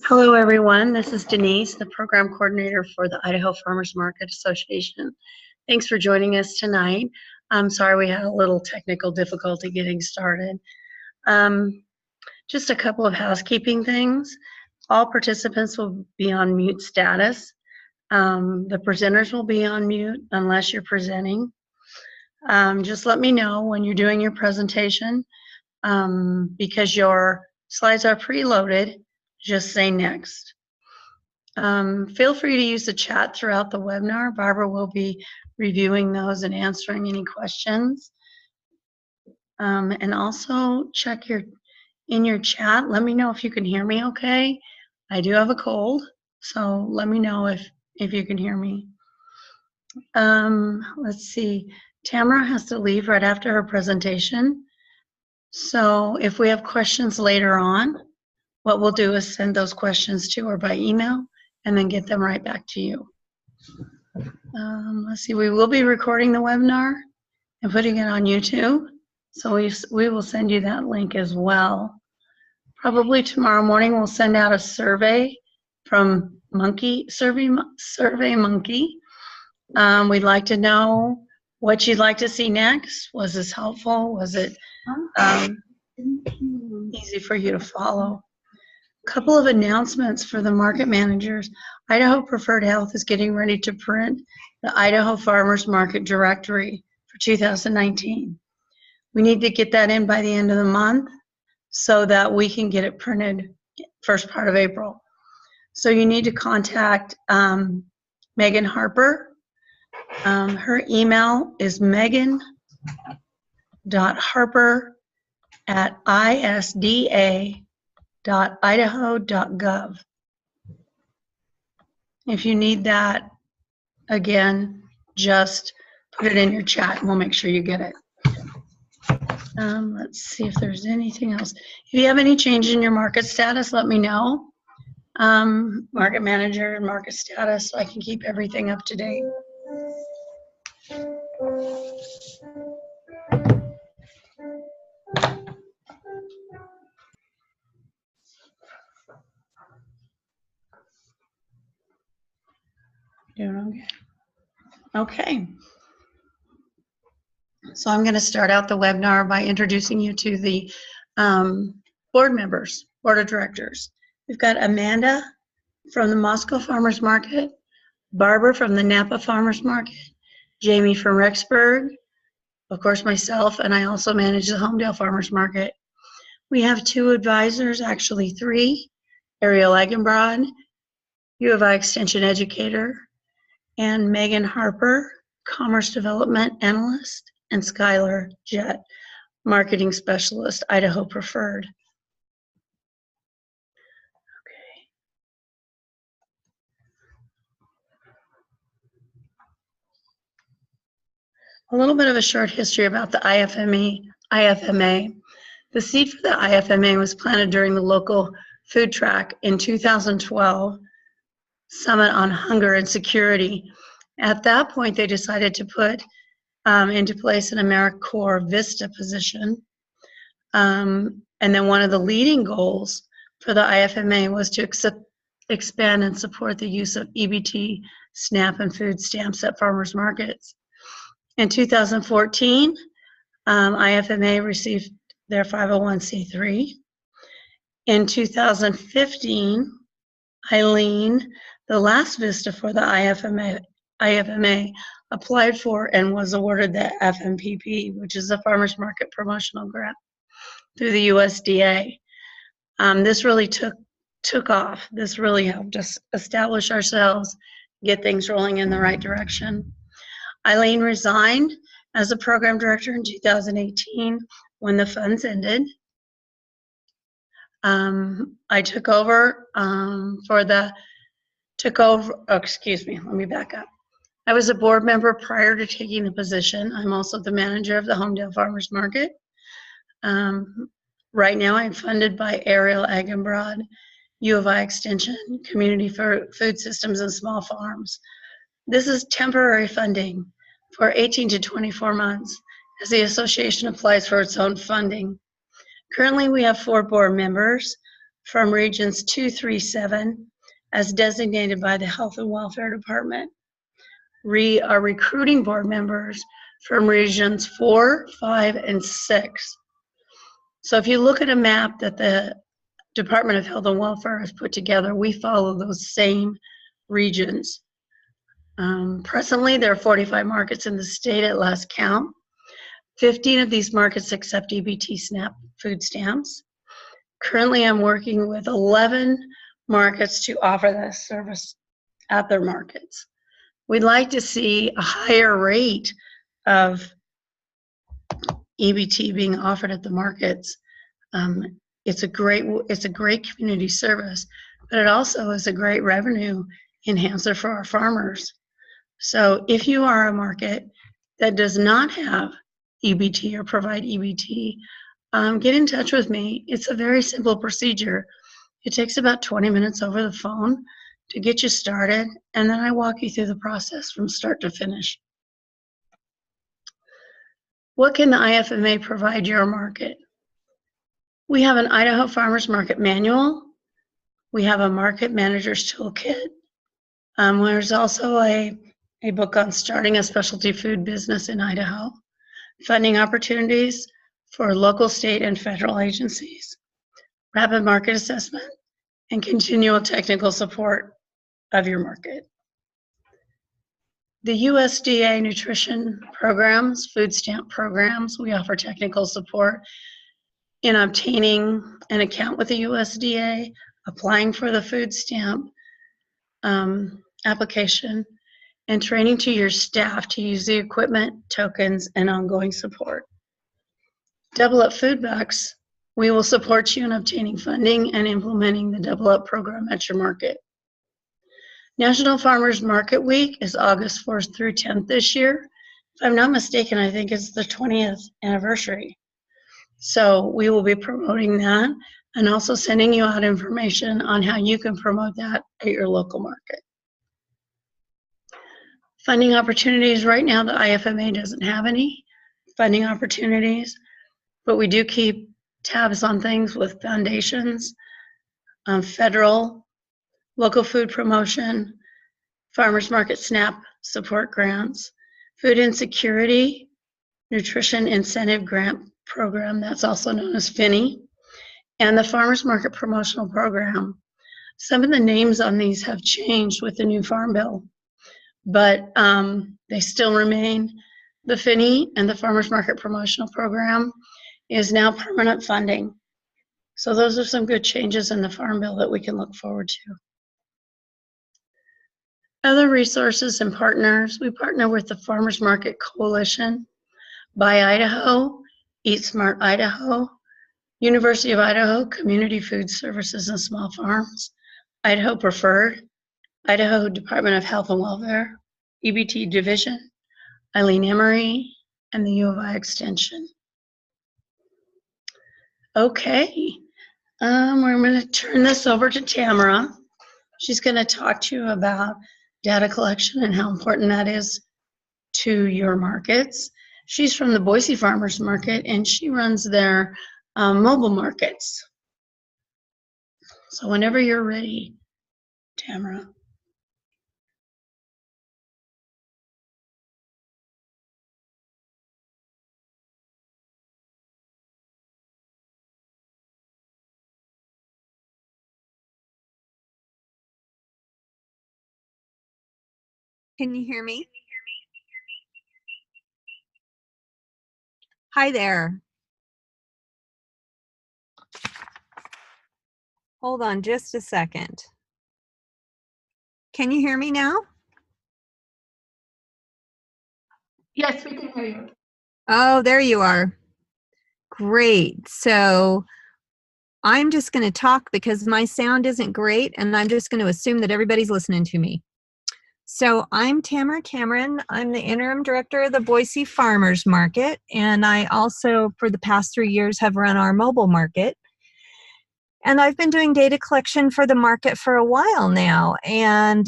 Hello, everyone. This is Denise, the program coordinator for the Idaho Farmers Market Association. Thanks for joining us tonight. I'm sorry we had a little technical difficulty getting started. Just a couple of housekeeping things. All participants will be on mute status. The presenters will be on mute unless you're presenting. Just let me know when you're doing your presentation. Because your slides are preloaded, just say next. Feel free to use the chat throughout the webinar. Barbara will be reviewing those and answering any questions. And also check in your chat. Let me know if you can hear me okay. I do have a cold, so let me know if you can hear me. Let's see. Tamara has to leave right after her presentation. So if we have questions later on, what we'll do is send those questions to her by email and then get them right back to you. Let's see, we will be recording the webinar and putting it on YouTube. So we will send you that link as well. Probably tomorrow morning we'll send out a survey from Survey Monkey. We'd like to know what you'd like to see next. Was this helpful? Was it easy for you to follow? A couple of announcements for the market managers. Idaho Preferred Health is getting ready to print the Idaho Farmers Market Directory for 2019. We need to get that in by the end of the month so that we can get it printed first part of April. So you need to contact Megan Harper. Her email is megan.harper@isda.idaho.gov. If you need that, again, just put it in your chat and we'll make sure you get it. Let's see if there's anything else. If you have any change in your market status, let me know. Market manager and market status, so I can keep everything up to date. Doing okay. So I'm going to start out the webinar by introducing you to the board members, board of directors. We've got Amanda from the Moscow Farmers Market, Barbara from the Napa Farmers Market, Jamie from Rexburg, of course myself, and I also manage the Homedale Farmers Market. We have two advisors, actually three, Ariel Egenbrod, U of I Extension Educator, and Megan Harper, Commerce Development Analyst, and Skylar Jett, Marketing Specialist, Idaho Preferred. Okay. A little bit of a short history about the IFMA. The seed for the IFMA was planted during the local food track in 2012 Summit on Hunger and Security. At that point, they decided to put into place an AmeriCorps Vista position. And then one of the leading goals for the IFMA was to expand and support the use of EBT, SNAP, and food stamps at farmers markets. In 2014, IFMA received their 501c3. In 2015, Eileen, the last Vista for the IFMA applied for and was awarded the FMPP, which is a Farmers Market Promotional Grant through the USDA. This really took off. This really helped us establish ourselves, get things rolling in the right direction. Eileen resigned as a program director in 2018 when the funds ended. I took over excuse me, let me back up. I was a board member prior to taking the position. I'm also the manager of the Homedale Farmers Market. Right now I'm funded by Ariel Egenbrod, U of I Extension, Community for Food Systems and Small Farms. This is temporary funding for 18 to 24 months as the association applies for its own funding. Currently we have 4 board members. from regions 2, 3, 7, as designated by the Health and Welfare Department. We are recruiting board members from regions 4, 5, and 6. So if you look at a map that the Department of Health and Welfare has put together, we follow those same regions. Presently, there are 45 markets in the state at last count. 15 of these markets accept EBT SNAP food stamps. Currently, I'm working with 11 markets to offer this service at their markets. We'd like to see a higher rate of EBT being offered at the markets. It's a great community service, but it also is a great revenue enhancer for our farmers. So if you are a market that does not have EBT or provide EBT, get in touch with me. It's a very simple procedure. It takes about 20 minutes over the phone to get you started, and then I walk you through the process from start to finish. What can the IFMA provide your market? We have an Idaho Farmers Market Manual. We have a Market Manager's Toolkit. There's also a book on starting a specialty food business in Idaho, funding opportunities for local, state, and federal agencies, rapid market assessment, and continual technical support of your market. The USDA nutrition programs, food stamp programs, we offer technical support in obtaining an account with the USDA, applying for the food stamp application, and training to your staff to use the equipment, tokens, and ongoing support. Double Up Food Bucks, we will support you in obtaining funding and implementing the Double Up program at your market. National Farmers Market Week is August 4th through 10th this year. If I'm not mistaken, I think it's the 20th anniversary. So we will be promoting that and also sending you out information on how you can promote that at your local market. Funding opportunities, right now the IFMA doesn't have any funding opportunities, but we do keep tabs on things with foundations, federal, local food promotion, farmers market SNAP support grants, food insecurity, nutrition incentive grant program, that's also known as FINI, and the farmers market promotional program. Some of the names on these have changed with the new farm bill, but they still remain. The FINI and the farmers market promotional program is now permanent funding. So those are some good changes in the farm bill that we can look forward to. Other resources and partners, we partner with the Farmers Market Coalition, Buy Idaho, Eat Smart Idaho, University of Idaho Community Food Services and Small Farms, Idaho Preferred, Idaho Department of Health and Welfare, EBT Division, Eileen Emery, and the U of I Extension. Okay, we're going to turn this over to Tamara. She's going to talk to you about data collection and how important that is to your markets. She's from the Boise Farmers Market, and she runs their mobile markets. So whenever you're ready, Tamara. Can you hear me? Hi there. Hold on just a second. Can you hear me now? Yes, we can hear you. Oh, there you are. Great. So I'm just going to talk because my sound isn't great, and I'm just going to assume that everybody's listening to me. So I'm Tamara Cameron. I'm the interim director of the Boise Farmers Market, and I also, for the past 3 years, have run our mobile market. And I've been doing data collection for the market for a while now, and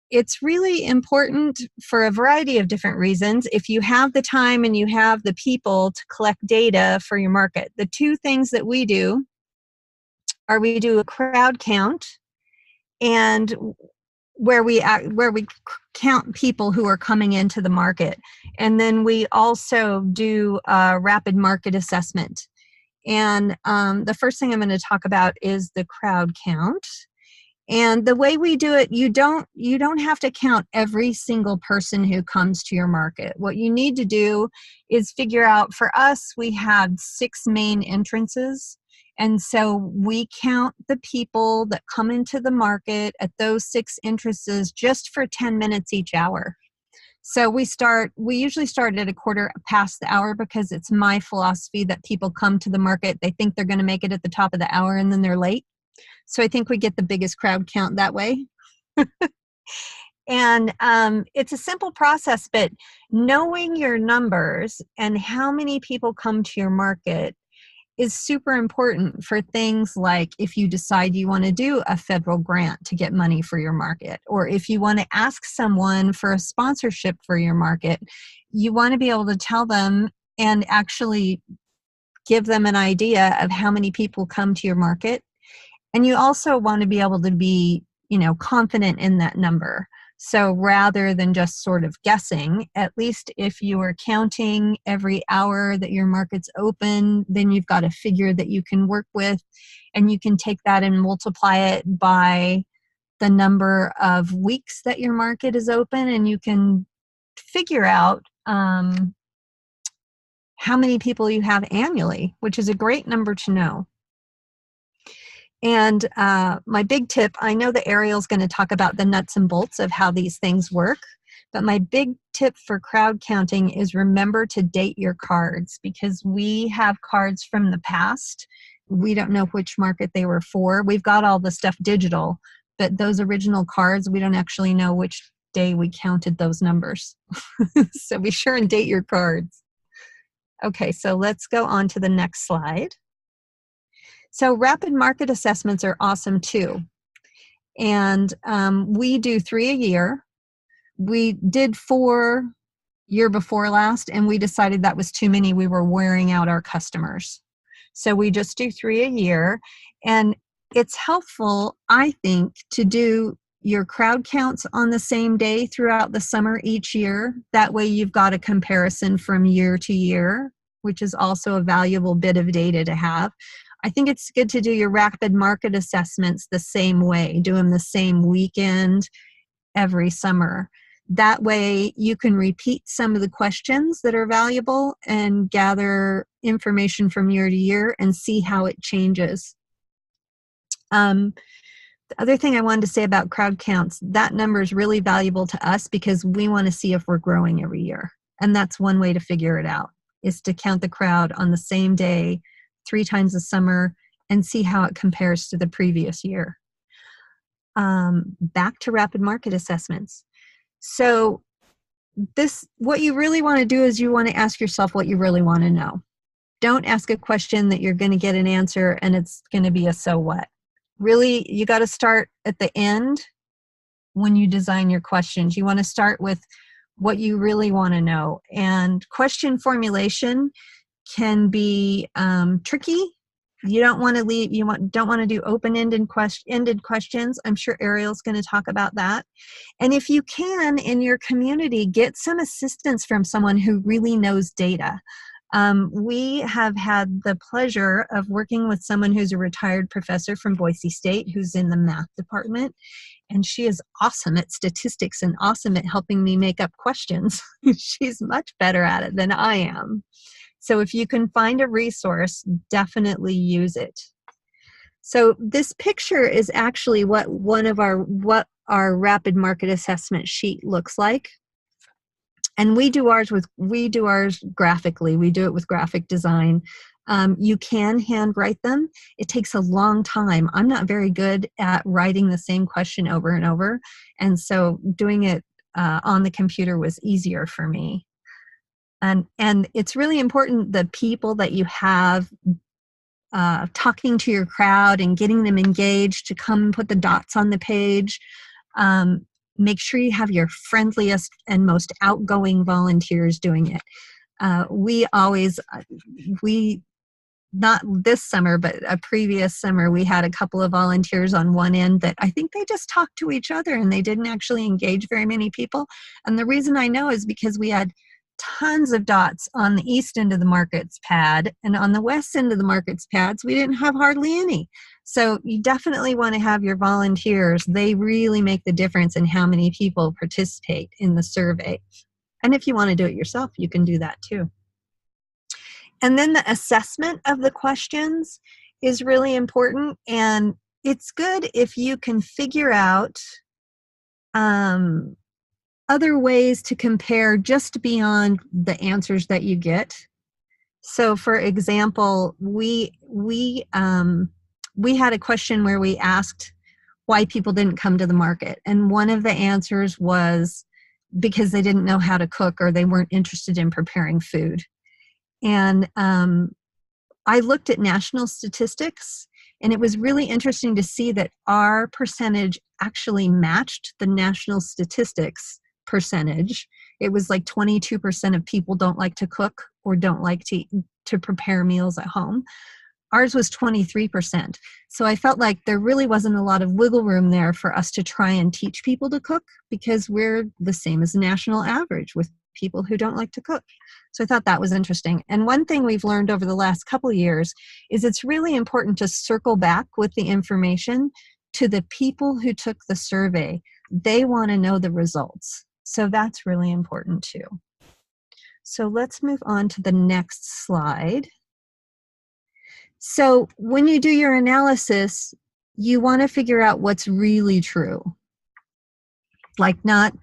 it's really important for a variety of different reasons. If you have the time and you have the people to collect data for your market, the two things that we do we do a crowd count, and where we count people who are coming into the market. And then we also do a rapid market assessment. And the first thing I'm going to talk about is the crowd count. And the way we do it, you don't have to count every single person who comes to your market. What you need to do is figure out, for us, we had 6 main entrances. And so we count the people that come into the market at those 6 entrances just for 10 minutes each hour. So we usually start at 1/4 past the hour, because it's my philosophy that people come to the market, they think they're going to make it at the top of the hour, and then they're late. So I think we get the biggest crowd count that way. And it's a simple process, but knowing your numbers and how many people come to your market is super important for things like if you decide you want to do a federal grant to get money for your market, or if you want to ask someone for a sponsorship for your market. You want to be able to tell them and actually give them an idea of how many people come to your market. And you also want to be able to be, confident in that number. So rather than just sort of guessing, at least if you are counting every hour that your market's open, then you've got a figure that you can work with, and you can take that and multiply it by the number of weeks that your market is open, and you can figure out how many people you have annually, which is a great number to know. And my big tip, I know that Ariel's going to talk about the nuts and bolts of how these things work, but my big tip for crowd counting is remember to date your cards, because we have cards from the past. We don't know which market they were for. We've got all the stuff digital, but those original cards, we don't actually know which day we counted those numbers. So be sure and date your cards. Okay, so let's go on to the next slide. So rapid market assessments are awesome too. And we do 3 a year. We did 4 year before last, and we decided that was too many. We were wearing out our customers. So we just do 3 a year. And it's helpful, I think, to do your crowd counts on the same day throughout the summer each year. That way you've got a comparison from year to year, which is also a valuable bit of data to have. I think it's good to do your rapid market assessments the same way, do them the same weekend every summer. That way you can repeat some of the questions that are valuable and gather information from year to year and see how it changes. The other thing I wanted to say about crowd counts, that number is really valuable to us because we want to see if we're growing every year. And that's one way to figure it out, is to count the crowd on the same day 3 times a summer and see how it compares to the previous year. Back to rapid market assessments. So what you really want to do is you want to ask yourself what you really want to know. Don't ask a question that you're going to get an answer and it's going to be a so what. Really, you got to start at the end when you design your questions. You want to start with what you really want to know. And question formulation can be tricky. You don't want to don't want to do open-ended questions. I'm sure Ariel's going to talk about that. And if you can, in your community, get some assistance from someone who really knows data. We have had the pleasure of working with someone who's a retired professor from Boise State who's in the math department, and she is awesome at statistics and awesome at helping me make up questions. She's much better at it than I am. So if you can find a resource, definitely use it. So this picture is actually what our rapid market assessment sheet looks like. And we do ours graphically. We do it with graphic design. You can handwrite them. It takes a long time. I'm not very good at writing the same question over and over. And so doing it on the computer was easier for me. And it's really important, the people that you have talking to your crowd and getting them engaged to come put the dots on the page. Make sure you have your friendliest and most outgoing volunteers doing it. We not this summer, but a previous summer, we had a couple of volunteers on one end that I think they just talked to each other and they didn't actually engage very many people. And the reason I know is because we had tons of dots on the east end of the markets pad, and on the west end of the markets pads, we didn't have hardly any. So you definitely want to have your volunteers. They really make the difference in how many people participate in the survey. And if you want to do it yourself, you can do that too. And then the assessment of the questions is really important, and it's good if you can figure out other ways to compare just beyond the answers that you get. So for example, we had a question where we asked why people didn't come to the market, and one of the answers was because they didn't know how to cook or they weren't interested in preparing food. And I looked at national statistics, and it was really interesting to see that our percentage actually matched the national statistics percentage. It was like 22% of people don't like to cook or don't like to prepare meals at home. Ours was 23%. So I felt like there really wasn't a lot of wiggle room there for us to try and teach people to cook, because we're the same as the national average with people who don't like to cook. So I thought that was interesting. And one thing we've learned over the last couple of years is it's really important to circle back with the information to the people who took the survey. They want to know the results. So that's really important too. So let's move on to the next slide. So when you do your analysis, you want to figure out what's really true. Like not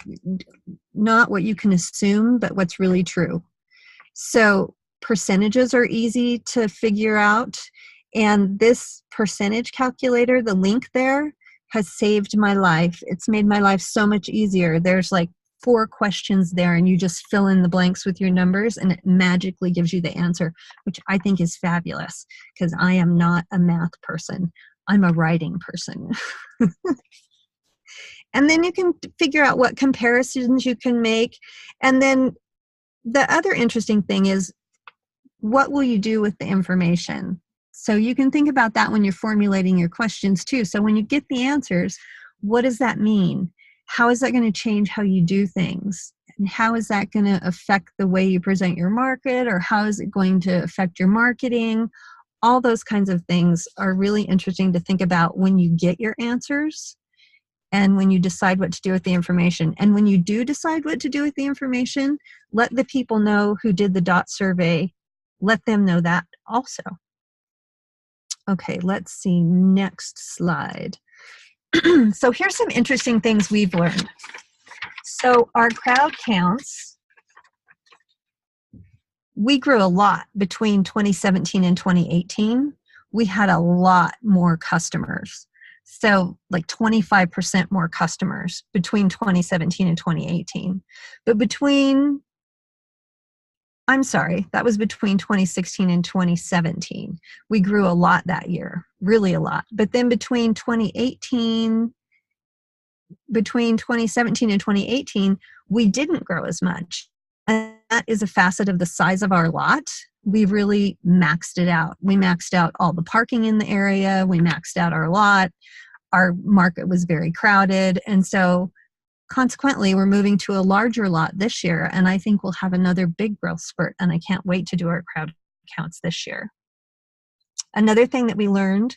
what you can assume, but what's really true. So percentages are easy to figure out. And this percentage calculator, the link there, has saved my life. It's made my life so much easier. There's like 4 questions there, and you just fill in the blanks with your numbers, and it magically gives you the answer, which I think is fabulous, because I am not a math person. I'm a writing person. And then you can figure out what comparisons you can make. And then the other interesting thing is, what will you do with the information? So you can think about that when you're formulating your questions too. So when you get the answers, what does that mean? How is that going to change how you do things? And how is that going to affect the way you present your market? Or how is it going to affect your marketing? All those kinds of things are really interesting to think about when you get your answers and when you decide what to do with the information. And when you do decide what to do with the information, let the people know who did the DOT survey. Let them know that also. Okay, let's see, next slide. So here's some interesting things we've learned. So our crowd counts, we grew a lot between 2017 and 2018. We had a lot more customers. So like 25% more customers between 2017 and 2018. But that was between 2016 and 2017. We grew a lot that year, really a lot. But then between 2017 and 2018, we didn't grow as much. And that is a facet of the size of our lot. We really maxed it out. We maxed out all the parking in the area. We maxed out our lot. Our market was very crowded. And so consequently, we're moving to a larger lot this year, and I think we'll have another big growth spurt, and I can't wait to do our crowd counts this year. Another thing that we learned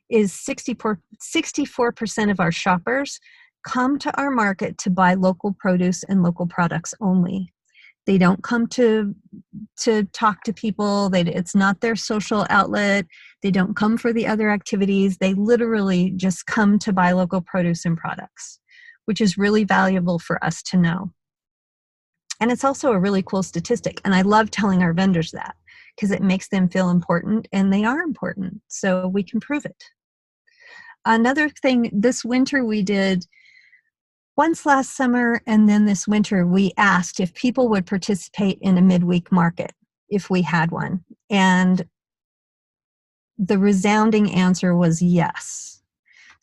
is 64% of our shoppers come to our market to buy local produce and local products only. They don't come to talk to people. It's not their social outlet. They don't come for the other activities. They literally just come to buy local produce and products, which is really valuable for us to know. And it's also a really cool statistic. And I love telling our vendors that, because it makes them feel important, and they are important. So we can prove it. Another thing, this winter we did, once last summer and then this winter, we asked if people would participate in a midweek market if we had one. And the resounding answer was yes.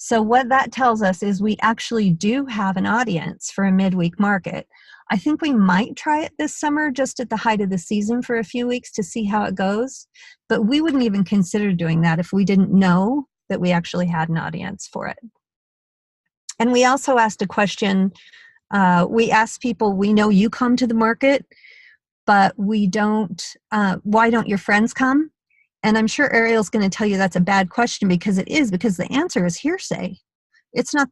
So what that tells us is we actually do have an audience for a midweek market. I think we might try it this summer just at the height of the season for a few weeks to see how it goes. But we wouldn't even consider doing that if we didn't know that we actually had an audience for it. And we also asked a question. We asked people, we know you come to the market, but we don't, why don't your friends come? And I'm sure Ariel's going to tell you that's a bad question, because it is, because the answer is hearsay. It's not,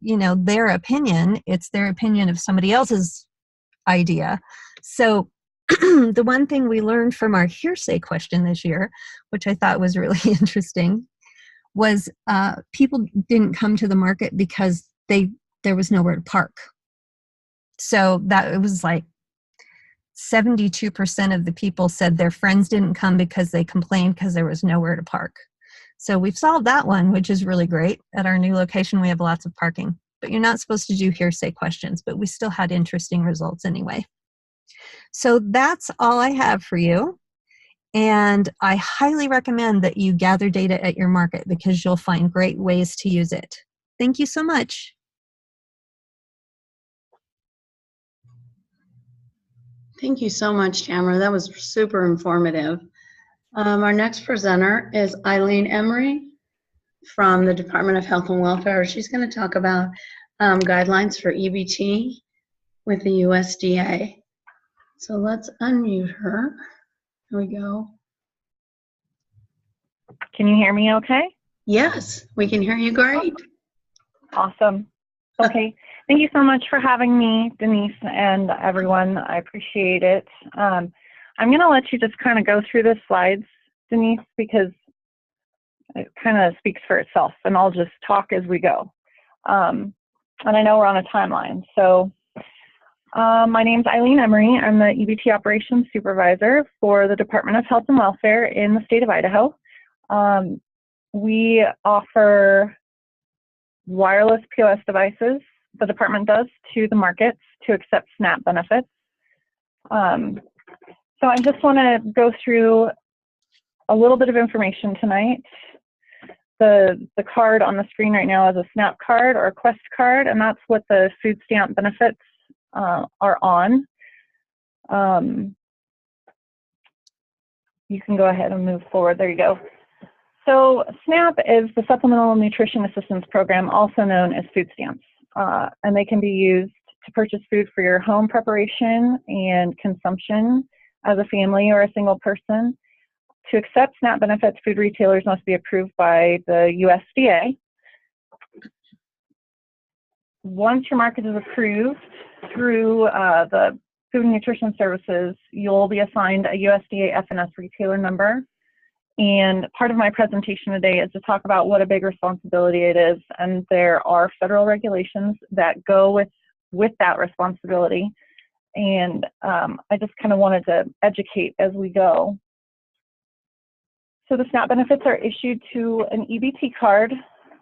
their opinion. It's their opinion of somebody else's idea. So the one thing we learned from our hearsay question this year, which I thought was really interesting, was people didn't come to the market because there was nowhere to park. So that it was like 72% of the people said their friends didn't come because they complained because there was nowhere to park. So we've solved that one, which is really great. At our new location, we have lots of parking. But you're not supposed to do hearsay questions, but we still had interesting results anyway. So that's all I have for you. And I highly recommend that you gather data at your market, because you'll find great ways to use it. Thank you so much. Thank you so much, Tamara. That was super informative. Our next presenter is Eileen Emery from the Department of Health and Welfare. She's going to talk about guidelines for EBT with the USDA. So let's unmute her. Here we go. Can you hear me okay? Yes, we can hear you great. Awesome. Okay. Thank you so much for having me, Denise, and everyone. I appreciate it. I'm going to let you just kind of go through the slides, Denise, because it kind of speaks for itself, and I'll just talk as we go. And I know we're on a timeline. So my name's Eileen Emery. I'm the EBT Operations Supervisor for the Department of Health and Welfare in the state of Idaho. We offer wireless POS devices, the department does, to the markets to accept SNAP benefits. So I just want to go through a little bit of information tonight. The card on the screen right now is a SNAP card or a Quest card, and that's what the food stamp benefits are on. You can go ahead and move forward. There you go. So SNAP is the Supplemental Nutrition Assistance Program, also known as food stamps, and they can be used to purchase food for your home preparation and consumption as a family or a single person. To accept SNAP benefits, food retailers must be approved by the USDA. Once your market is approved through the Food and Nutrition Services, you'll be assigned a USDA FNS retailer number. And part of my presentation today is to talk about what a big responsibility it is. And there are federal regulations that go with that responsibility. And I just kind of wanted to educate as we go. So the SNAP benefits are issued to an EBT card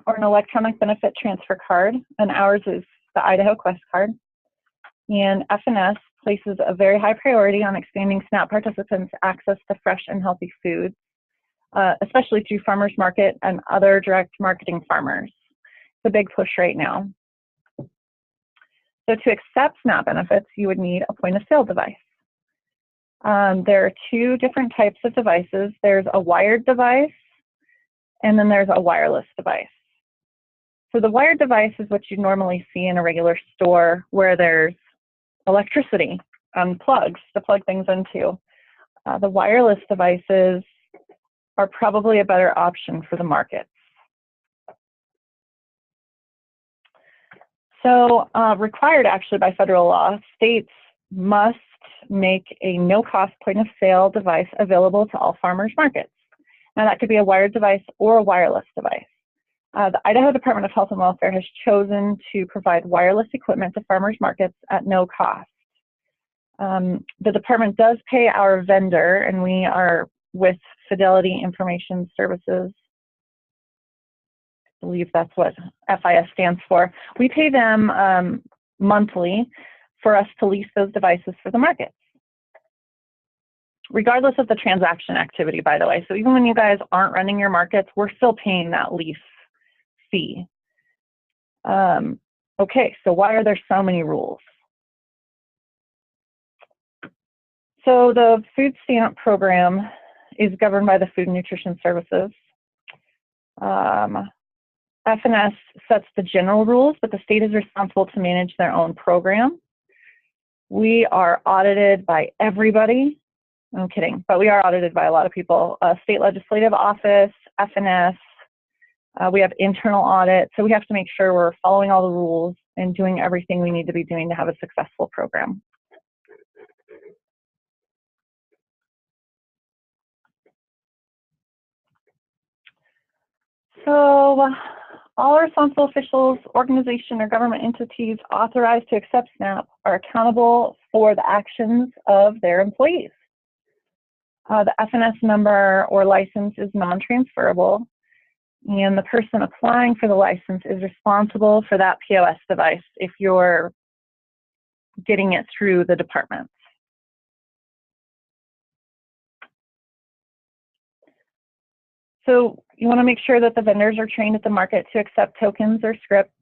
or an electronic benefit transfer card, and ours is the Idaho Quest card. And FNS places a very high priority on expanding SNAP participants' access to fresh and healthy foods, especially through farmers market and other direct marketing farmers. It's a big push right now. So to accept SNAP benefits, you would need a point of sale device. There are two different types of devices. There's a wired device, and then there's a wireless device. So the wired device is what you normally see in a regular store where there's electricity and plugs to plug things into. The wireless devices are probably a better option for the market. So required actually by federal law, states must make a no-cost point-of-sale device available to all farmers markets. Now that could be a wired device or a wireless device. The Idaho Department of Health and Welfare has chosen to provide wireless equipment to farmers markets at no cost. The department does pay our vendor, and we are with Fidelity Information Services. I believe that's what FIS stands for. We pay them monthly for us to lease those devices for the markets, regardless of the transaction activity, by the way. So even when you guys aren't running your markets, we're still paying that lease fee. Okay, so why are there so many rules? So the food stamp program is governed by the Food and Nutrition Services. FNS sets the general rules, but the state is responsible to manage their own program. We are audited by everybody. I'm kidding, but we are audited by a lot of people. State Legislative Office, FNS, we have internal audit, so we have to make sure we're following all the rules and doing everything we need to be doing to have a successful program. So all responsible officials, organization, or government entities authorized to accept SNAP are accountable for the actions of their employees. The FNS number or license is non-transferable, and the person applying for the license is responsible for that POS device if you're getting it through the department. So you want to make sure that the vendors are trained at the market to accept tokens or script.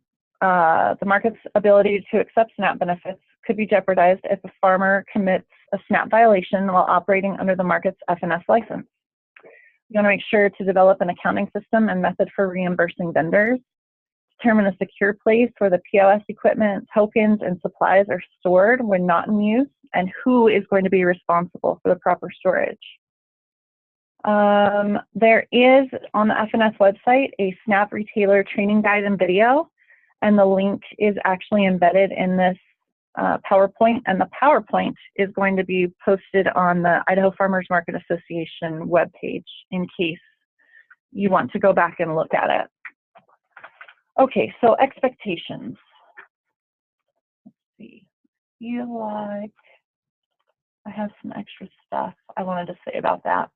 The market's ability to accept SNAP benefits could be jeopardized if a farmer commits a SNAP violation while operating under the market's FNS license. You want to make sure to develop an accounting system and method for reimbursing vendors. Determine a secure place where the POS equipment, tokens, and supplies are stored when not in use, and who is going to be responsible for the proper storage. There is on the FNS website a SNAP retailer training guide and video, and the link is actually embedded in this PowerPoint, and the PowerPoint is going to be posted on the Idaho Farmers Market Association webpage in case you want to go back and look at it. Okay, so expectations. Let's see. Feel like I have some extra stuff I wanted to say about that.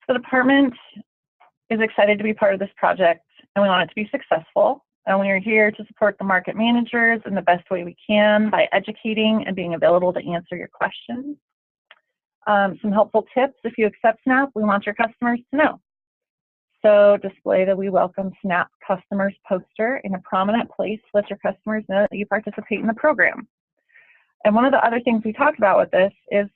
The department is excited to be part of this project, and we want it to be successful. And we are here to support the market managers in the best way we can by educating and being available to answer your questions. Some helpful tips: if you accept SNAP, we want your customers to know. So display the We Welcome SNAP Customers poster in a prominent place. Let your customers know that you participate in the program. And one of the other things we talked about with this is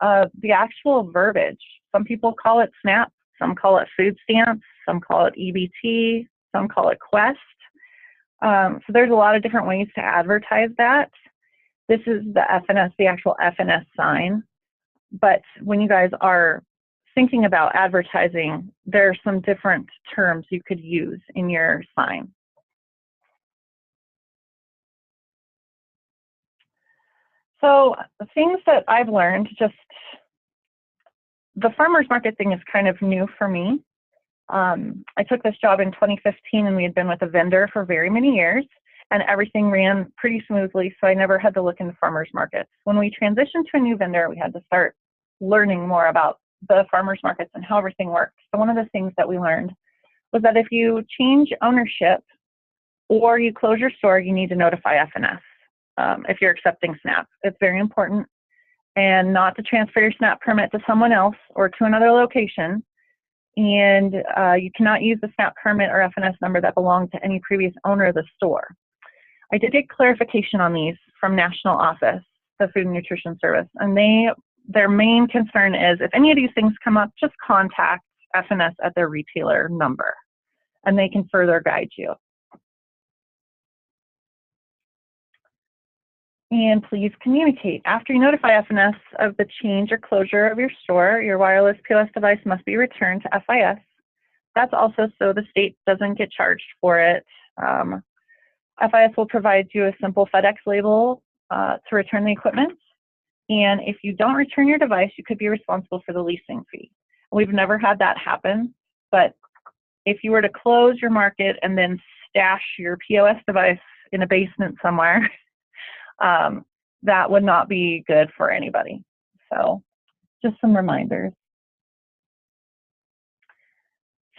the actual verbiage. Some people call it SNAP, some call it food stamps, some call it EBT, some call it Quest. So there's a lot of different ways to advertise that. This is the FNS, the actual FNS sign. But when you guys are thinking about advertising, there are some different terms you could use in your sign. So the things that I've learned, just the farmers market thing is kind of new for me. I took this job in 2015, and we had been with a vendor for very many years, and everything ran pretty smoothly, so I never had to look into farmers markets. When we transitioned to a new vendor, we had to start learning more about the farmers markets and how everything works. So one of the things that we learned was that if you change ownership or you close your store, you need to notify FNS if you're accepting SNAP. It's very important, and not to transfer your SNAP permit to someone else or to another location. And you cannot use the SNAP permit or FNS number that belonged to any previous owner of the store. I did get clarification on these from National Office, the Food and Nutrition Service, and their main concern is if any of these things come up, just contact FNS at their retailer number, and they can further guide you. And please communicate. After you notify FNS of the change or closure of your store, your wireless POS device must be returned to FIS. That's also so the state doesn't get charged for it. FIS will provide you a simple FedEx label to return the equipment. And if you don't return your device, you could be responsible for the leasing fee. We've never had that happen, but if you were to close your market and then stash your POS device in a basement somewhere, that would not be good for anybody. So just some reminders.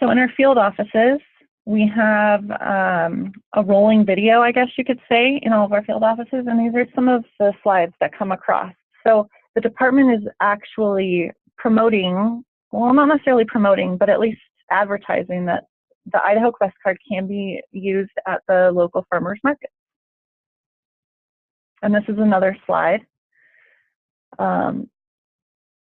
So in our field offices, we have a rolling video, I guess you could say, in all of our field offices, and these are some of the slides that come across. So the department is actually promoting, well, not necessarily promoting, but at least advertising that the Idaho Quest card can be used at the local farmers market. And this is another slide,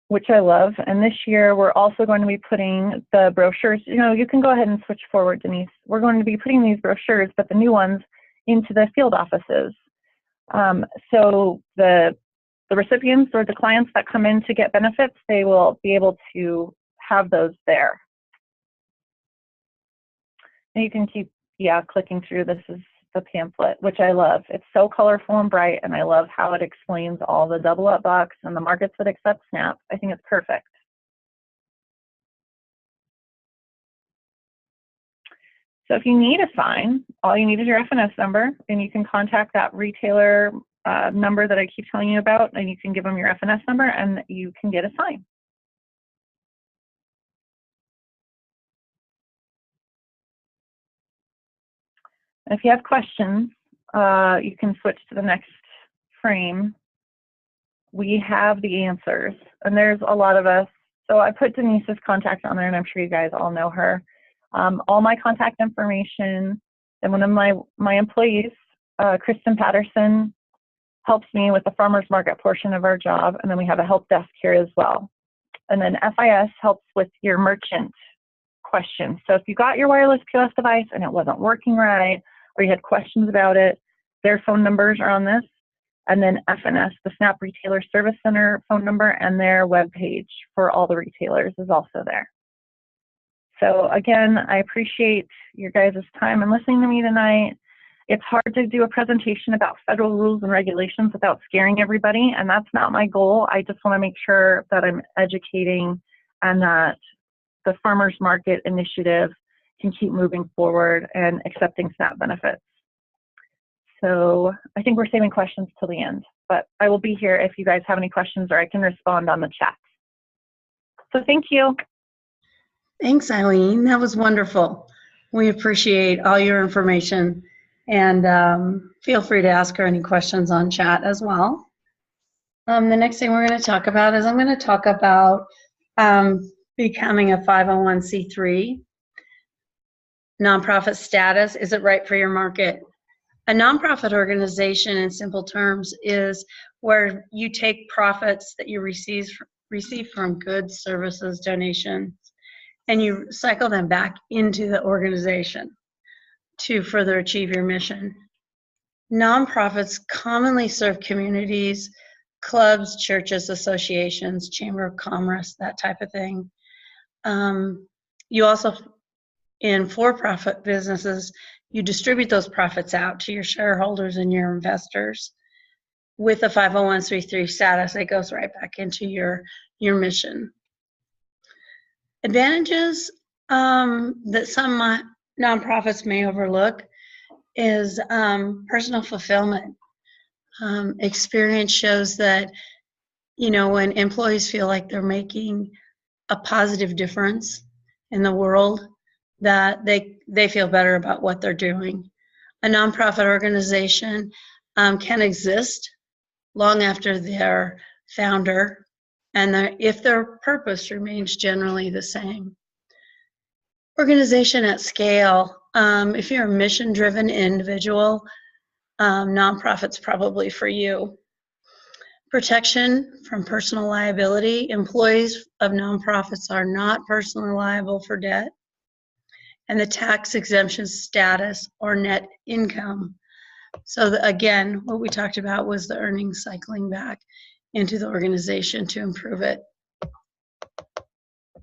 which I love. And this year, we're also going to be putting the brochures. You know, you can go ahead and switch forward, Denise. We're going to be putting these brochures, but the new ones, into the field offices. So the recipients or the clients that come in to get benefits, they will be able to have those there. And you can keep, clicking through. This is the pamphlet, which I love. It's so colorful and bright, and I love how it explains all the double up box and the markets that accept SNAP. I think it's perfect. So if you need a sign, all you need is your FNS number, and you can contact that retailer number that I keep telling you about, and you can give them your FNS number, and you can get a sign. And if you have questions, you can switch to the next frame. We have the answers, and there's a lot of us. So I put Denise's contact on there, and I'm sure you guys all know her. All my contact information, and one of my employees, Kristen Patterson, helps me with the farmers market portion of our job, and then we have a help desk here as well. And then FIS helps with your merchant questions. So if you got your wireless POS device and it wasn't working right, or you had questions about it, their phone numbers are on this. And then FNS, the SNAP Retailer Service Center phone number, and their webpage for all the retailers is also there. So again, I appreciate your guys' time and listening to me tonight. It's hard to do a presentation about federal rules and regulations without scaring everybody, and that's not my goal. I just want to make sure that I'm educating and that the Farmers Market Initiative can keep moving forward and accepting SNAP benefits. So I think we're saving questions till the end, but I will be here if you guys have any questions, or I can respond on the chat. So thank you. Thanks, Eileen. That was wonderful. We appreciate all your information, and feel free to ask her any questions on chat as well. The next thing we're going to talk about is I'm going to talk about becoming a 501c3. Nonprofit status, is it right for your market? A nonprofit organization, in simple terms, is where you take profits that you receive from goods, services, donations, and you cycle them back into the organization to further achieve your mission. Nonprofits commonly serve communities, clubs, churches, associations, chamber of commerce, that type of thing. You also, in for-profit businesses, you distribute those profits out to your shareholders and your investors. With a 501c3 status, it goes right back into your mission. Advantages that some nonprofits may overlook is personal fulfillment. Experience shows that, you know, when employees feel like they're making a positive difference in the world, that they feel better about what they're doing. A nonprofit organization can exist long after their founder, and if their purpose remains generally the same. Organization at scale, if you're a mission-driven individual, nonprofit's probably for you. Protection from personal liability. Employees of nonprofits are not personally liable for debt. And the tax exemption status or net income. So again, what we talked about was the earnings cycling back into the organization to improve it.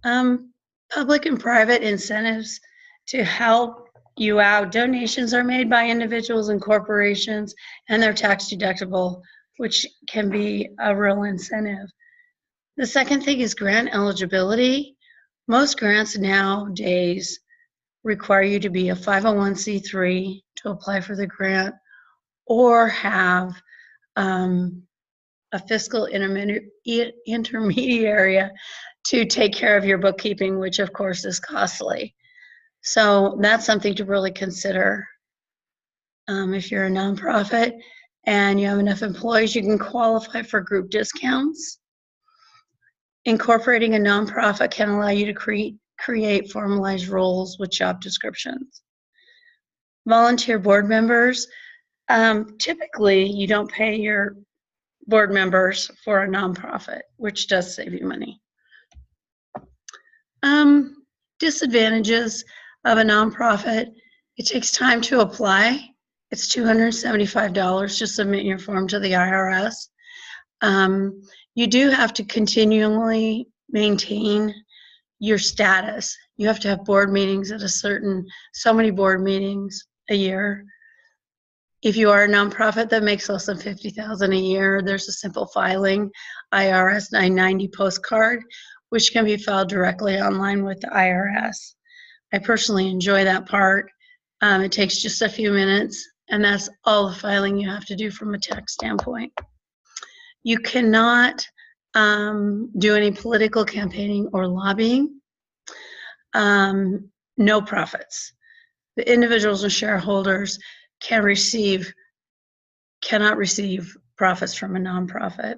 Public and private incentives to help you out. Donations are made by individuals and corporations, and they're tax deductible, which can be a real incentive. The second thing is grant eligibility. Most grants nowadays require you to be a 501c3 to apply for the grant, or have a fiscal intermediary to take care of your bookkeeping, which of course is costly. So that's something to really consider. If you're a nonprofit and you have enough employees, you can qualify for group discounts. Incorporating a nonprofit can allow you to create formalized roles with job descriptions. Volunteer board members, typically you don't pay your board members for a nonprofit, which does save you money. Disadvantages of a nonprofit: it takes time to apply. It's $275 to submit your form to the IRS. You do have to continually maintain your status. You have to have board meetings at so many board meetings a year. If you are a nonprofit that makes less than $50,000 a year, there's a simple filing IRS 990 postcard, which can be filed directly online with the IRS. I personally enjoy that part. It takes just a few minutes, and that's all the filing you have to do from a tax standpoint. You cannot do any political campaigning or lobbying. No profits. The individuals and shareholders cannot receive profits from a nonprofit.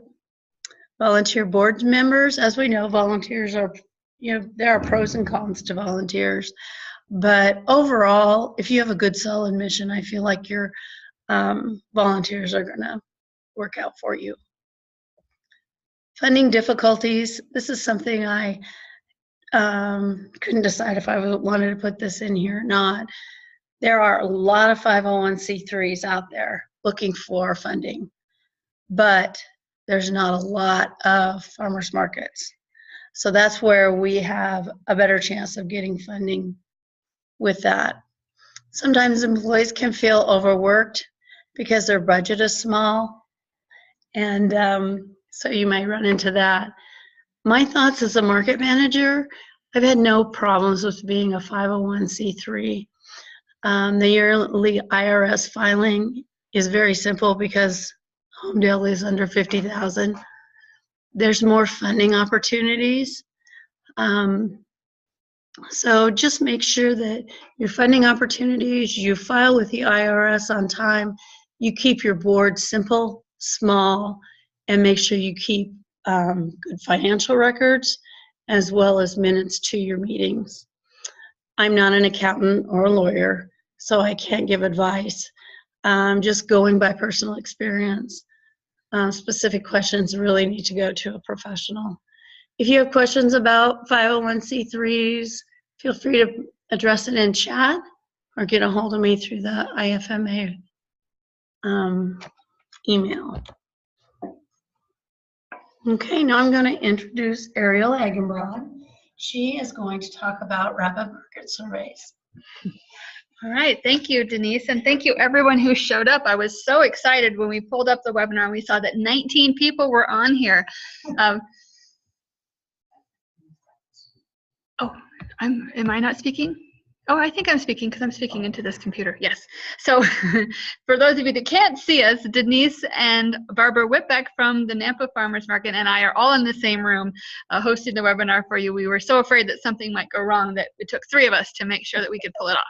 Volunteer board members, as we know, volunteers are, there are pros and cons to volunteers. But overall, if you have a good solid mission, I feel like your volunteers are going to work out for you. Funding difficulties. This is something I couldn't decide if I wanted to put this in here or not. There are a lot of 501c3s out there looking for funding, but there's not a lot of farmers markets. So that's where we have a better chance of getting funding with that. Sometimes employees can feel overworked because their budget is small, and so you might run into that. My thoughts as a market manager: I've had no problems with being a 501c3. The yearly IRS filing is very simple because Homedale is under 50,000. There's more funding opportunities. So just make sure that your funding opportunities, you file with the IRS on time, you keep your board simple, small, and make sure you keep good financial records as well as minutes to your meetings. I'm not an accountant or a lawyer, so I can't give advice. Just going by personal experience. Specific questions really need to go to a professional. If you have questions about 501c3s, feel free to address it in chat or get a hold of me through the IFMA email. Okay, now I'm going to introduce Ariel Hagenbrod. She is going to talk about rapid market surveys. All right, thank you, Denise, and thank you everyone who showed up. I was so excited when we pulled up the webinar and we saw that 19 people were on here. Am I not speaking? Oh, I think I'm speaking because I'm speaking into this computer. Yes. So for those of you that can't see us, Denise and Barbara Whitbeck from the Nampa Farmers Market and I are all in the same room hosting the webinar for you. We were so afraid that something might go wrong that it took 3 of us to make sure that we could pull it off.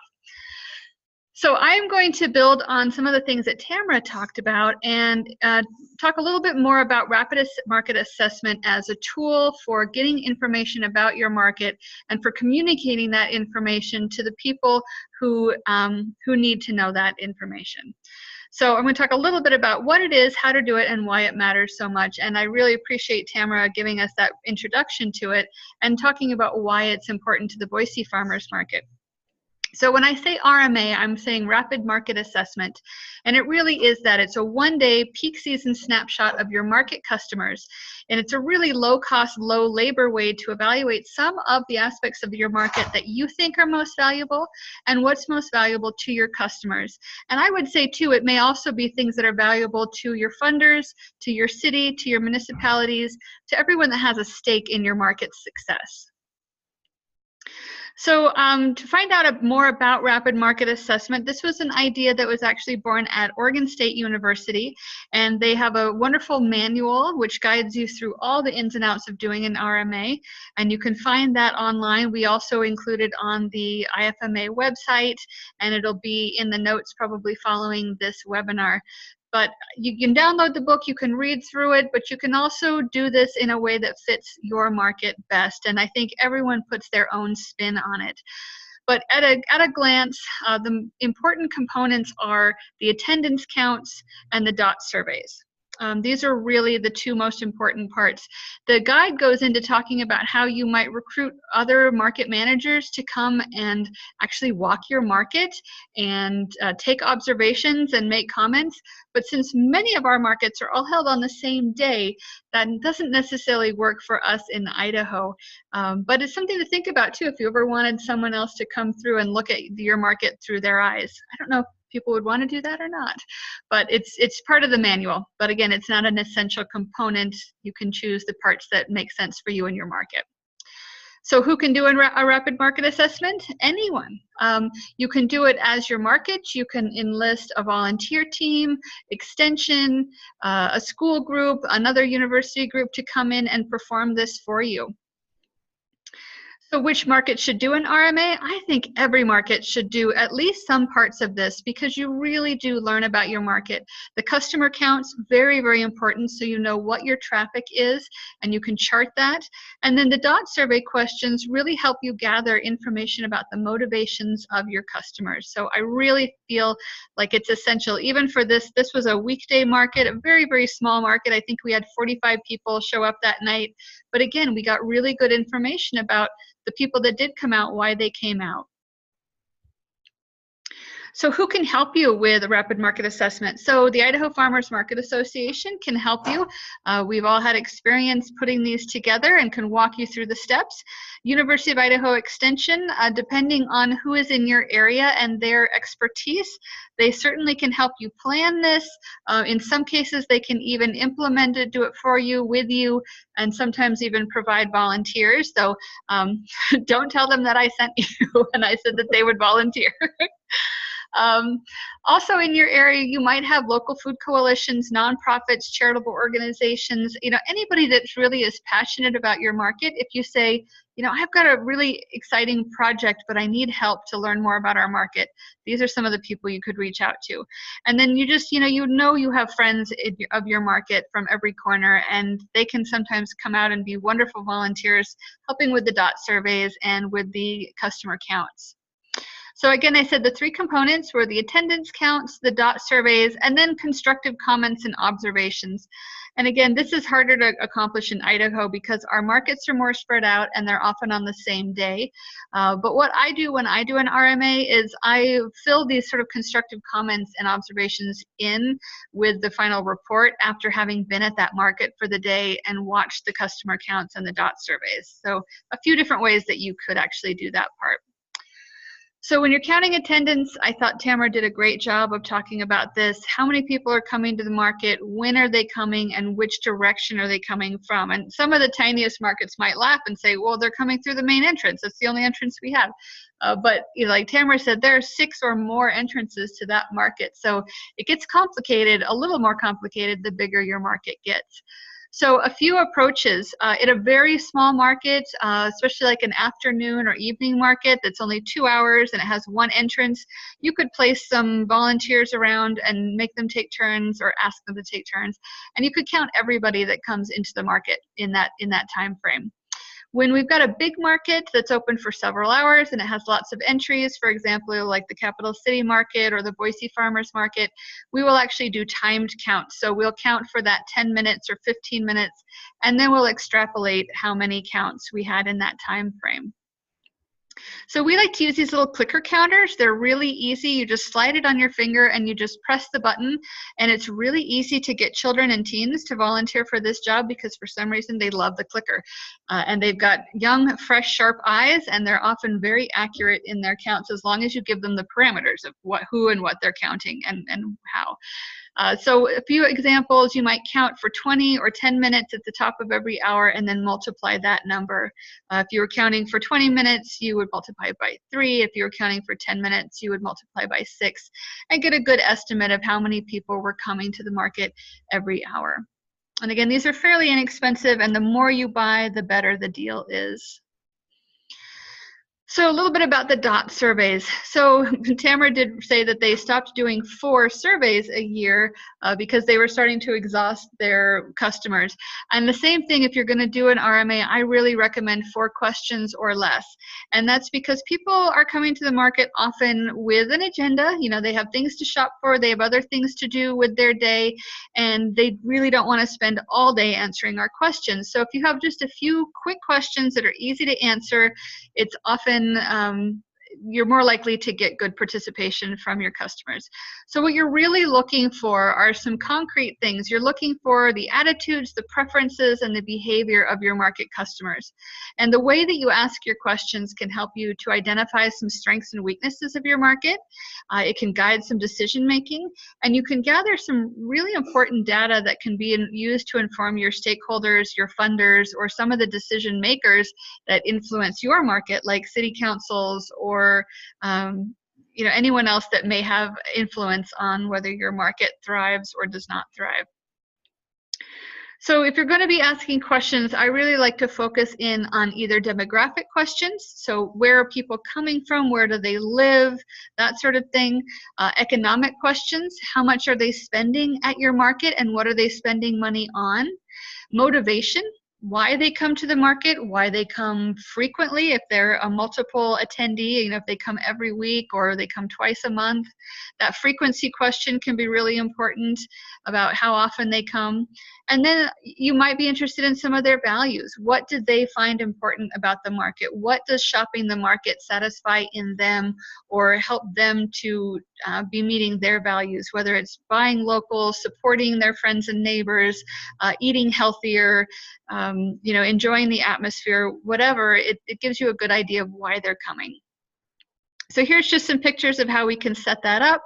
So I'm going to build on some of the things that Tamara talked about and talk a little bit more about rapid market assessment as a tool for getting information about your market and for communicating that information to the people who need to know that information. So I'm going to talk a little bit about what it is, how to do it, and why it matters so much. And I really appreciate Tamara giving us that introduction to it and talking about why it's important to the Boise Farmers Market. So when I say RMA, I'm saying rapid market assessment, and it really is that. It's a one-day peak season snapshot of your market customers, and it's a really low-cost, low-labor way to evaluate some of the aspects of your market that you think are most valuable and what's most valuable to your customers. And I would say, too, it may also be things that are valuable to your funders, to your city, to your municipalities, to everyone that has a stake in your market's success. So to find out more about rapid market assessment, this was an idea that was actually born at Oregon State University, and they have a wonderful manual which guides you through all the ins and outs of doing an RMA, and you can find that online. We also include it on the IFMA website, and it'll be in the notes probably following this webinar. But you can download the book, you can read through it, but you can also do this in a way that fits your market best. And I think everyone puts their own spin on it. But at a glance, the important components are the attendance counts and the DOT surveys. These are really the two most important parts. The guide goes into talking about how you might recruit other market managers to come and actually walk your market and take observations and make comments. But since many of our markets are all held on the same day, that doesn't necessarily work for us in Idaho. But it's something to think about too if you ever wanted someone else to come through and look at your market through their eyes. I don't know if people would want to do that or not, but it's part of the manual. But again, it's not an essential component. You can choose the parts that make sense for you and your market. So who can do a rapid market assessment? Anyone. You can do it as your market. You can enlist a volunteer team, extension, a school group, another university group to come in and perform this for you. So which market should do an RMA? I think every market should do at least some parts of this because you really do learn about your market. The customer counts, very, very important, so you know what your traffic is and you can chart that. And then the DOT survey questions really help you gather information about the motivations of your customers. So I really feel like it's essential. Even for this was a weekday market, a very, very small market. I think we had 45 people show up that night. But again, we got really good information about the people that did come out, why they came out. So who can help you with a rapid market assessment? So the Idaho Farmers Market Association can help you. We've all had experience putting these together and can walk you through the steps. University of Idaho Extension, depending on who is in your area and their expertise, they certainly can help you plan this. In some cases, they can even implement it, do it for you, with you, and sometimes even provide volunteers. So don't tell them that I sent you and I said that they would volunteer. Also in your area, you might have local food coalitions, nonprofits, charitable organizations, anybody that really is passionate about your market. If you say, I've got a really exciting project, but I need help to learn more about our market, these are some of the people you could reach out to. And then you just, you have friends of your market from every corner, and they can sometimes come out and be wonderful volunteers helping with the DOT surveys and with the customer counts. So again, I said the three components were the attendance counts, the DOT surveys, and then constructive comments and observations. And again, this is harder to accomplish in Idaho because our markets are more spread out and they're often on the same day. But what I do when I do an RMA is I fill these sort of constructive comments and observations in with the final report after having been at that market for the day and watched the customer counts and the DOT surveys. So a few different ways that you could actually do that part. So when you're counting attendance, I thought Tamara did a great job of talking about this. How many people are coming to the market? When are they coming? And which direction are they coming from? And some of the tiniest markets might laugh and say, well, they're coming through the main entrance. That's the only entrance we have. But like Tamara said, there are 6 or more entrances to that market. So it gets complicated, a little more complicated, the bigger your market gets. So a few approaches. In a very small market, especially like an afternoon or evening market that's only 2 hours and it has 1 entrance, you could place some volunteers around and make them take turns or ask them to take turns. And you could count everybody that comes into the market in that time frame. When we've got a big market that's open for several hours and it has lots of entries, for example, like the Capital City Market or the Boise Farmers Market, we will actually do timed counts. So we'll count for that 10 minutes or 15 minutes, and then we'll extrapolate how many counts we had in that time frame. So we like to use these little clicker counters. They're really easy. You just slide it on your finger and you just press the button, and it's really easy to get children and teens to volunteer for this job because for some reason they love the clicker. And they've got young, fresh, sharp eyes, and they're often very accurate in their counts as long as you give them the parameters of who and what they're counting and how. So a few examples, you might count for 20 or 10 minutes at the top of every hour and then multiply that number. If you were counting for 20 minutes, you would multiply by 3. If you were counting for 10 minutes, you would multiply by 6 and get a good estimate of how many people were coming to the market every hour. And again, these are fairly inexpensive, and the more you buy, the better the deal is. So a little bit about the DOT surveys. So Tamara did say that they stopped doing 4 surveys a year because they were starting to exhaust their customers. And the same thing, if you're going to do an RMA, I really recommend 4 questions or less. And that's because people are coming to the market often with an agenda. You know, they have things to shop for, they have other things to do with their day, and they really don't want to spend all day answering our questions. So if you have just a few quick questions that are easy to answer, it's often you're more likely to get good participation from your customers. So what you're really looking for are some concrete things. You're looking for the attitudes, the preferences, and the behavior of your market customers. And the way that you ask your questions can help you to identify some strengths and weaknesses of your market. It can guide some decision making, and you can gather some really important data that can be used to inform your stakeholders, your funders, or some of the decision makers that influence your market, like city councils or you know, anyone else that may have influence on whether your market thrives or does not thrive. So if you're going to be asking questions, I really like to focus in on either demographic questions, so where are people coming from, where do they live, that sort of thing. Economic questions, how much are they spending at your market and what are they spending money on. Motivation, why they come to the market, why they come frequently, if they're a multiple attendee, you know, if they come every week or they come twice a month. That frequency question can be really important about how often they come. And then you might be interested in some of their values. What did they find important about the market? What does shopping the market satisfy in them or help them to be meeting their values, whether it's buying local, supporting their friends and neighbors, eating healthier, you know, enjoying the atmosphere, whatever, it gives you a good idea of why they're coming. So here's just some pictures of how we can set that up.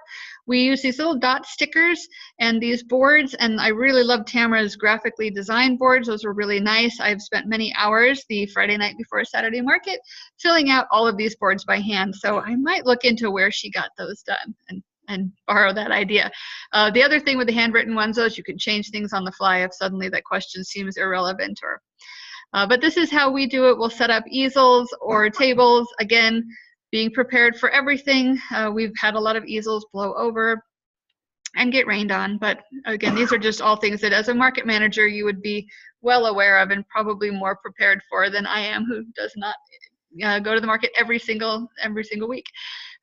We use these little dot stickers and these boards, and I really love Tamara's graphically designed boards. Those were really nice. I've spent many hours the Friday night before Saturday market filling out all of these boards by hand, so I might look into where she got those done and borrow that idea. The other thing with the handwritten ones, though, is you can change things on the fly if suddenly that question seems irrelevant. Or, but this is how we do it. We'll set up easels or tables. Again, being prepared for everything. We've had a lot of easels blow over and get rained on, but again, these are just all things that as a market manager you would be well aware of and probably more prepared for than I am, who does not go to the market every single week.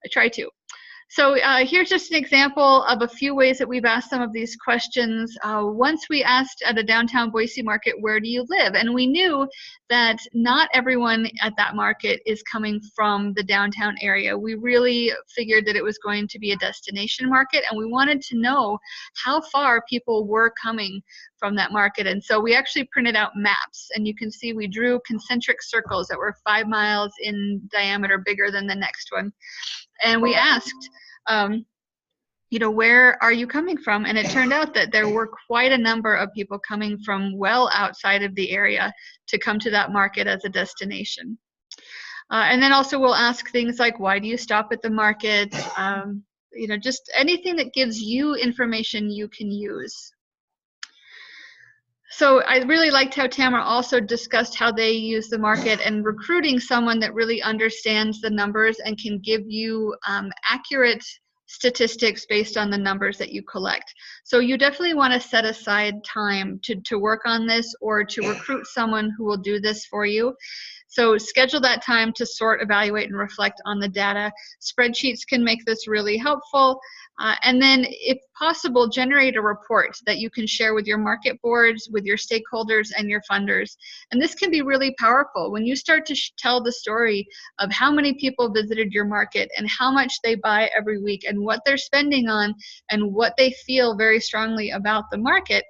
I try to. So here's just an example of a few ways that we've asked some of these questions. Once we asked at a downtown Boise market, where do you live? And we knew that not everyone at that market is coming from the downtown area. We really figured that it was going to be a destination market, and we wanted to know how far people were coming from that market. And so we actually printed out maps, and you can see we drew concentric circles that were 5 miles in diameter, bigger than the next one. And we asked, you know, where are you coming from? And it turned out that there were quite a number of people coming from well outside of the area to come to that market as a destination. And then also we'll ask things like, why do you stop at the market? You know, just anything that gives you information you can use. So I really liked how Tamara also discussed how they use the market and recruiting someone that really understands the numbers and can give you accurate statistics based on the numbers that you collect. So you definitely want to set aside time to work on this or to recruit someone who will do this for you. So schedule that time to sort, evaluate, and reflect on the data. Spreadsheets can make this really helpful. And then, if possible, generate a report that you can share with your market boards, with your stakeholders, and your funders. And this can be really powerful. When you start to tell the story of how many people visited your market and how much they buy every week and what they're spending on and what they feel very strongly about the market,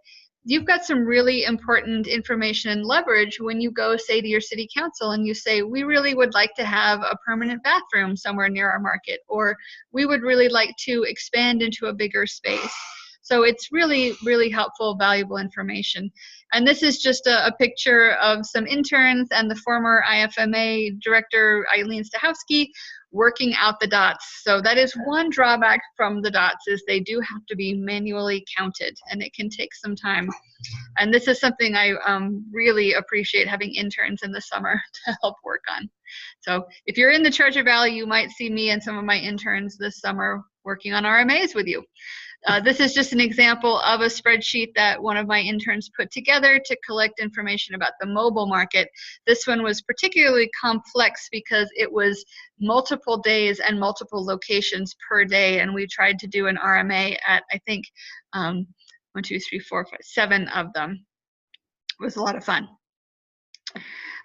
you've got some really important information and leverage when you go, say, to your city council and you say, we really would like to have a permanent bathroom somewhere near our market, or we would really like to expand into a bigger space. So it's really, really helpful, valuable information. And this is just a picture of some interns and the former IFMA director, Eileen Stachowski, working out the dots. So that is one drawback from the dots, is they do have to be manually counted, and it can take some time. And this is something I really appreciate having interns in the summer to help work on. So if you're in the Treasure Valley, you might see me and some of my interns this summer working on RMAs with you. This is just an example of a spreadsheet that one of my interns put together to collect information about the mobile market. This one was particularly complex because it was multiple days and multiple locations per day, and we tried to do an RMA at, I think, 1, 2, 3, 4, 5, 7 of them. It was a lot of fun.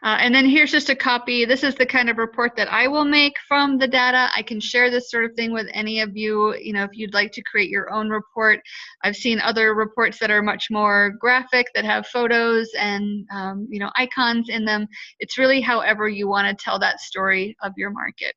And then here's just a copy. This is the kind of report that I will make from the data. I can share this sort of thing with any of you, if you'd like to create your own report. I've seen other reports that are much more graphic, that have photos and, icons in them. It's really however you want to tell that story of your market.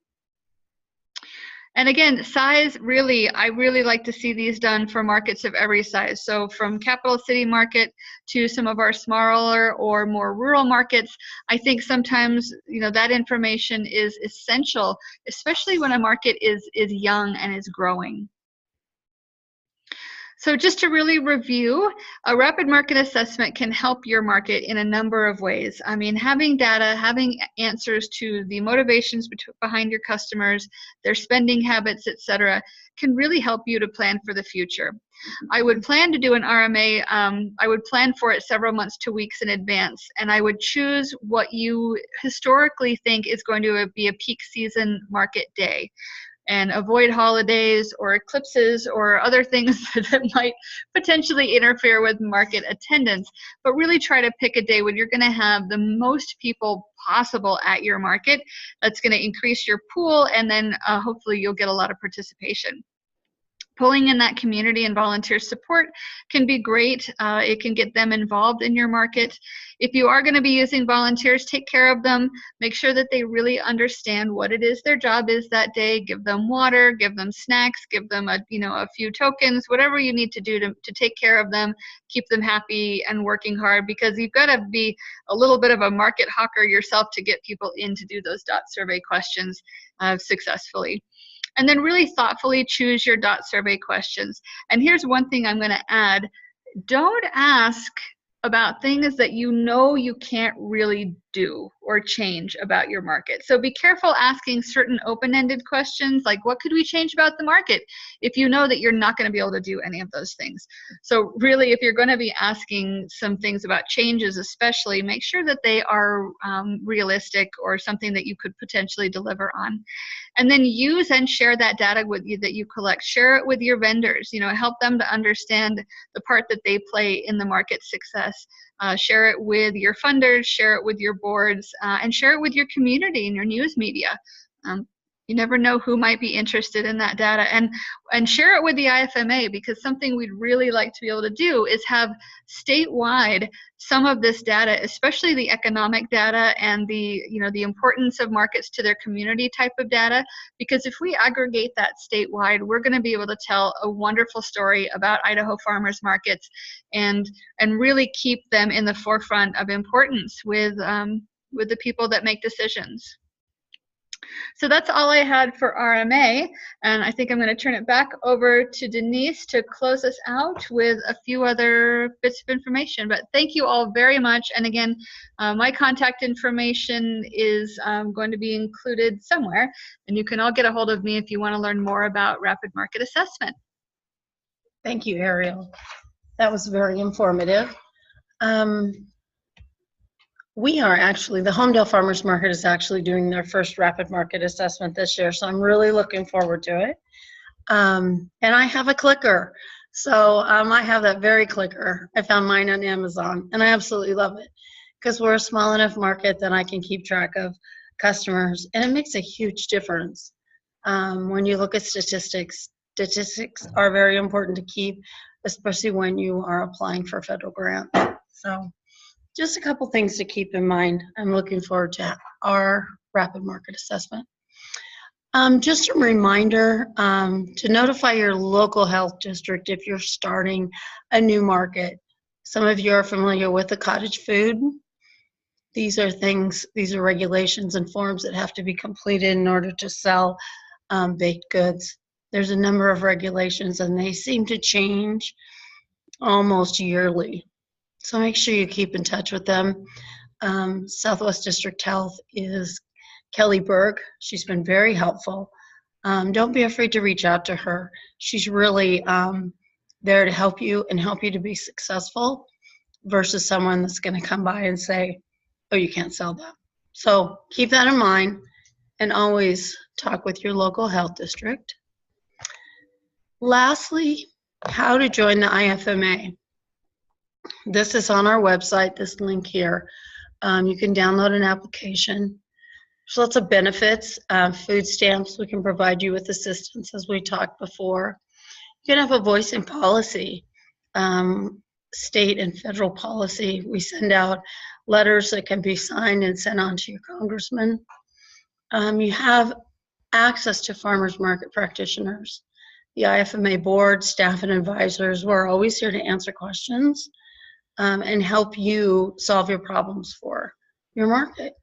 And again, size, I really like to see these done for markets of every size. So from capital city market to some of our smaller or more rural markets, I think sometimes, that information is essential, especially when a market is young and is growing. So just to really review, a rapid market assessment can help your market in a number of ways. I mean, having data, having answers to the motivations behind your customers, their spending habits, etc., can really help you to plan for the future. I would plan to do an RMA, I would plan for it several months to weeks in advance, and I would choose what you historically think is going to be a peak season market day, and avoid holidays or eclipses or other things that might potentially interfere with market attendance. But really try to pick a day when you're going to have the most people possible at your market. That's going to increase your pool, and then hopefully you'll get a lot of participation. Pulling in that community and volunteer support can be great. It can get them involved in your market. If you are going to be using volunteers, take care of them. Make sure that they really understand what it is their job is that day. Give them water, give them snacks, give them a few tokens, whatever you need to do to take care of them, keep them happy and working hard, because you've got to be a little bit of a market hawker yourself to get people in to do those dot survey questions successfully. And then really thoughtfully choose your dot survey questions. And here's one thing I'm going to add. Don't ask about things that you can't really do or change about your market. So be careful asking certain open-ended questions like, what could we change about the market, if you know that you're not going to be able to do any of those things. So really, if you're going to be asking some things about changes especially, make sure that they are realistic or something that you could potentially deliver on. And then use and share that data with you that you collect. Share it with your vendors. Help them to understand the part that they play in the market success. Share it with your funders, share it with your boards, and share it with your community and your news media. You never know who might be interested in that data. And share it with the IFMA, because something we'd really like to be able to do is have statewide some of this data, especially the economic data and the importance of markets to their community type of data. Because if we aggregate that statewide, we're going to be able to tell a wonderful story about Idaho farmers markets and really keep them in the forefront of importance with the people that make decisions. So that's all I had for RMA, and I think I'm going to turn it back over to Denise to close us out with a few other bits of information. But thank you all very much, and again, my contact information is going to be included somewhere, and you can all get a hold of me if you want to learn more about rapid market assessment. Thank you, Ariel. That was very informative. We are actually, the Homedale Farmers Market is actually doing their first rapid market assessment this year, so I'm really looking forward to it. And I have a clicker, so I have that very clicker. I found mine on Amazon, and I absolutely love it because we're a small enough market that I can keep track of customers, and it makes a huge difference. When you look at statistics, statistics are very important to keep, especially when you are applying for federal grants. So just a couple things to keep in mind. I'm looking forward to our rapid market assessment. Just a reminder to notify your local health district if you're starting a new market. Some of you are familiar with the cottage food. these are things, these are regulations and forms that have to be completed in order to sell baked goods. There's a number of regulations and they seem to change almost yearly. So make sure you keep in touch with them. Southwest District Health is Kelly Berg. She's been very helpful. Don't be afraid to reach out to her. She's really there to help you and help you to be successful versus someone that's going to come by and say, oh, you can't sell that. So keep that in mind and always talk with your local health district. Lastly, how to join the IFMA. This is on our website, this link here. You can download an application. There's lots of benefits. Food stamps, we can provide you with assistance as we talked before. You can have a voice in policy, state and federal policy. We send out letters that can be signed and sent on to your congressman. You have access to farmers market practitioners. The IFMA board, staff, and advisors, we're always here to answer questions and help you solve your problems for your market.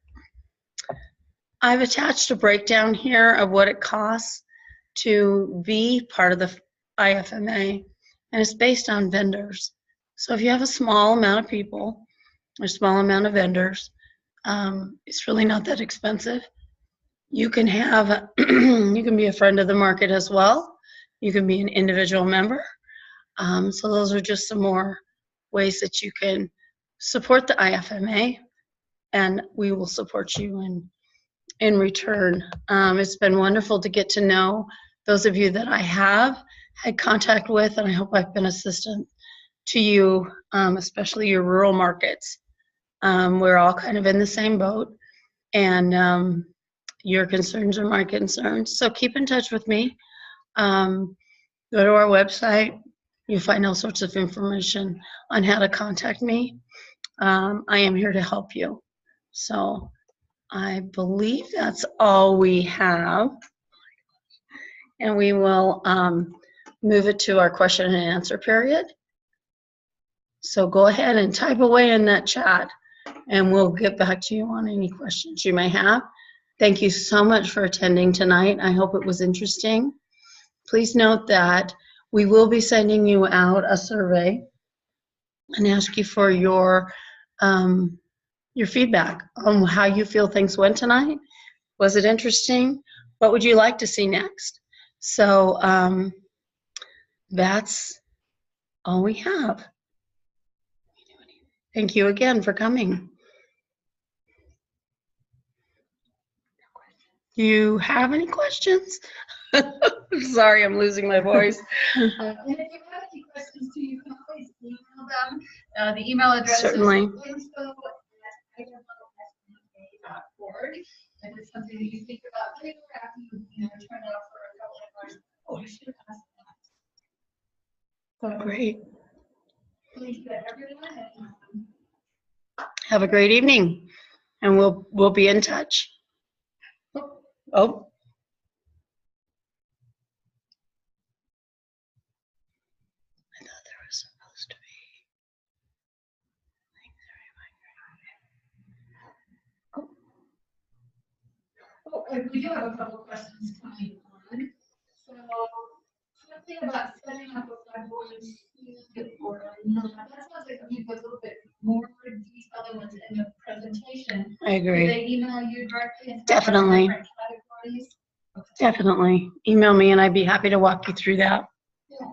I've attached a breakdown here of what it costs to be part of the IFMA, and it's based on vendors. So if you have a small amount of people, or a small amount of vendors, it's really not that expensive. You can have, you can be a friend of the market as well. You can be an individual member. So those are just some more ways that you can support the IFMA, and we will support you in return. It's been wonderful to get to know those of you that I have had contact with, and I hope I've been assistant to you, especially your rural markets. We're all kind of in the same boat, and your concerns are my concerns. So keep in touch with me. Go to our website. You'll find all sorts of information on how to contact me. I am here to help you. So I believe that's all we have. And we will move it to our question and answer period. So go ahead and type away in that chat, and we'll get back to you on any questions you may have. Thank you so much for attending tonight. I hope it was interesting. Please note that we will be sending you out a survey and ask you for your feedback on how you feel things went tonight. Was it interesting? What would you like to see next? So that's all we have. Thank you again for coming. Do you have any questions? Sorry, I'm losing my voice. And if you have any questions too, you can always email them. The email address Certainly. is info@ifma.org. If it's something that you think about later after you turn out for a couple of hours, oh, I should have asked that. So Great. thank you to everyone. And, Have a great evening, and we'll be in touch. Oh. I thought there was supposed to be. we do have a couple of questions coming on. So something about setting up a flag-board or not. That sounds like you put a little bit more detail than what's in the presentation. I agree. Do they email you directly? And Definitely. different categories? Okay. Definitely. Email me, and I'd be happy to walk you through that. Yeah.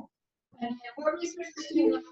And we're researching.